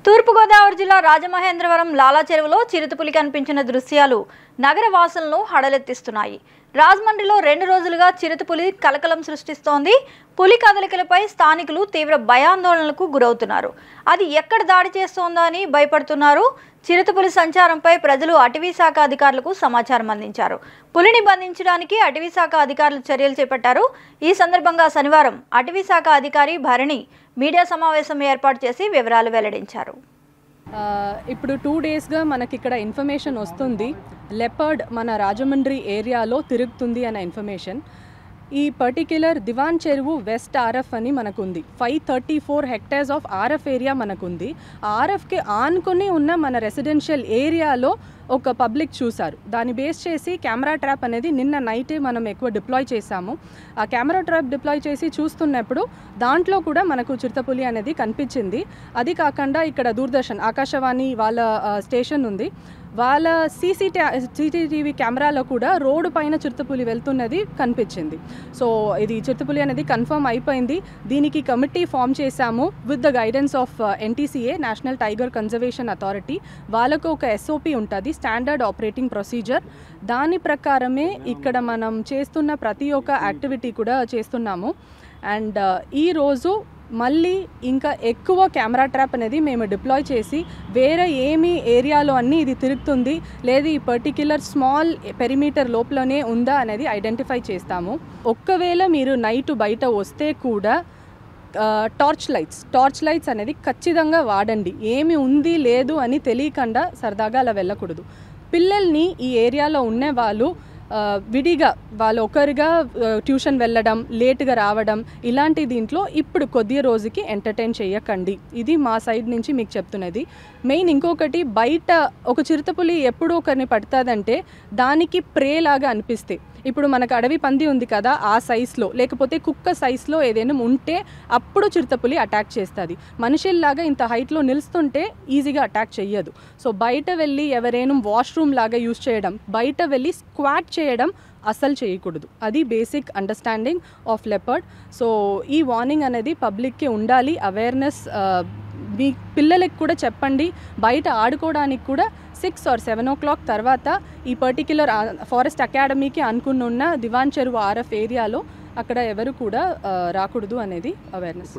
తూర్పుగోదావరి జిల్లా రాజమహేంద్రవరం లాలా చెరువులో చిరుతపులి కనిపించిన దృశ్యాలు నగర వాసులను హడలెత్తిస్తున్నాయి. రాజమండ్రిలో 2 రోజులుగా చిరుతపులి కలకలం సృష్టిస్తోంది. పులి కదలికలపై స్థానికులు తీవ్ర భయాందోళనలకు గురవుతున్నారు. అది ఎక్కడ దాడి చేస్తోందో అని భయపడుతున్నారు. చిరుతపులి సంచారంపై ప్రజలు అటవీ శాఖ అధికారులకు సమాచారం అందించారు. పులిని బంధించడానికి అటవీ శాఖ అధికారులు చర్యలు చేపట్టారు. ఈ సందర్భంగా శనివారం అటవీ శాఖ అధికారి భరణి మీడియా సమావేశం ఏర్పాటు చేసి వివరాలు వెల్లడించారు. ఇప్పుడు 2 డేస్గా మనకి ఇక్కడ ఇన్ఫర్మేషన్ వస్తుంది. లెపర్డ్ మన రాజమండ్రి ఏరియాలో తిరుగుతుంది అనే ఇన్ఫర్మేషన్. ఈ పర్టిక్యులర్ దివాన్ చెరువు వెస్ట్ ఆర్ఎఫ్ అని మనకుంది. 534 హెక్టేర్స్ ఆఫ్ ఆర్ఎఫ్ ఏరియా మనకుంది. ఆర్ఎఫ్కి ఆనుకొని ఉన్న మన రెసిడెన్షియల్ ఏరియాలో ఒక పబ్లిక్ చూశారు. దాన్ని బేస్ చేసి కెమెరా ట్రాప్ అనేది నిన్న నైటే మనం ఎక్కువ డిప్లాయ్ చేశాము. ఆ కెమెరా ట్రాప్ డిప్లాయ్ చేసి చూస్తున్నప్పుడు దాంట్లో కూడా మనకు చిరుతపులి అనేది కనిపించింది. అది కాకుండా ఇక్కడ దూరదర్శన్ ఆకాశవాణి వాళ్ళ స్టేషన్ ఉంది. వాళ్ళ సీసీటీవీ కెమెరాలో కూడా రోడ్డు పైన చిరుతపులి వెళ్తున్నది కనిపించింది. సో ఇది చిరుతపులి అనేది కన్ఫర్మ్ అయిపోయింది. దీనికి కమిటీ ఫామ్ చేశాము with the guidance of NTCA, national tiger conservation authority. వాళ్ళకు ఒక SOP ఉంటుంది, స్టాండర్డ్ ఆపరేటింగ్ ప్రొసీజర్. దాని ప్రకారమే ఇక్కడ మనం చేస్తున్న ప్రతి ఒక్క యాక్టివిటీ కూడా చేస్తున్నాము. అండ్ ఈరోజు మళ్ళీ ఇంకా ఎక్కువ కెమెరా ట్రాప్ అనేది మేము డిప్లాయ్ చేసి వేరే ఏమి ఏరియాలో అన్నీ ఇది తిరుగుతుంది లేదు ఈ పర్టిక్యులర్ స్మాల్ పెరిమీటర్ లోపలనే ఉందా అనేది ఐడెంటిఫై చేస్తాము. ఒక్కవేళ మీరు నైట్ బయట వస్తే కూడా టార్చ్ లైట్స్ అనేది ఖచ్చితంగా వాడండి. ఏమి ఉంది లేదు అని తెలియకుండా సరదాగా అలా వెళ్ళకూడదు. పిల్లల్ని ఈ ఏరియాలో ఉండే వాళ్ళు విడిగా వాళ్ళు ఒకరిగా ట్యూషన్ వెళ్ళడం, లేట్గా రావడం ఇలాంటి దీంట్లో ఇప్పుడు కొద్ది రోజుకి ఎంటర్టైన్ చేయకండి. ఇది మా సైడ్ నుంచి మీకు చెప్తున్నది. మెయిన్ ఇంకొకటి, బయట ఒక చిరుతపులి ఎప్పుడు ఒకరిని పడుతుందంటే దానికి ప్రే లాగా అనిపిస్తే, ఇప్పుడు మనకు అడవి పంది ఉంది కదా ఆ సైజులో లేకపోతే కుక్క సైజులో ఏదైనా ఉంటే అప్పుడు చిరుతపులి అటాక్ చేస్తుంది. మనుషుల్లాగా ఇంత హైట్లో నిలుస్తుంటే ఈజీగా అటాక్ చెయ్యదు. సో బయట వెళ్ళి ఎవరైనా వాష్రూమ్ లాగా యూజ్ చేయడం, బయట వెళ్ళి స్క్వాట్ చేయడం అస్సలు చేయకూడదు. అది basic understanding of leopard. So ఈ వార్నింగ్ అనేది పబ్లిక్కి ఉండాలి. అవేర్నెస్ మీ పిల్లలకి కూడా చెప్పండి. బయట ఆడుకోవడానికి కూడా 6 or 7 o'clock తర్వాత ఈ పర్టిక్యులర్ ఫారెస్ట్ అకాడమీకి అనుకున్న దివాన్ చెరువు RF ఏరియాలో అక్కడ ఎవరు కూడా రాకూడదు అనేది అవేర్నెస్.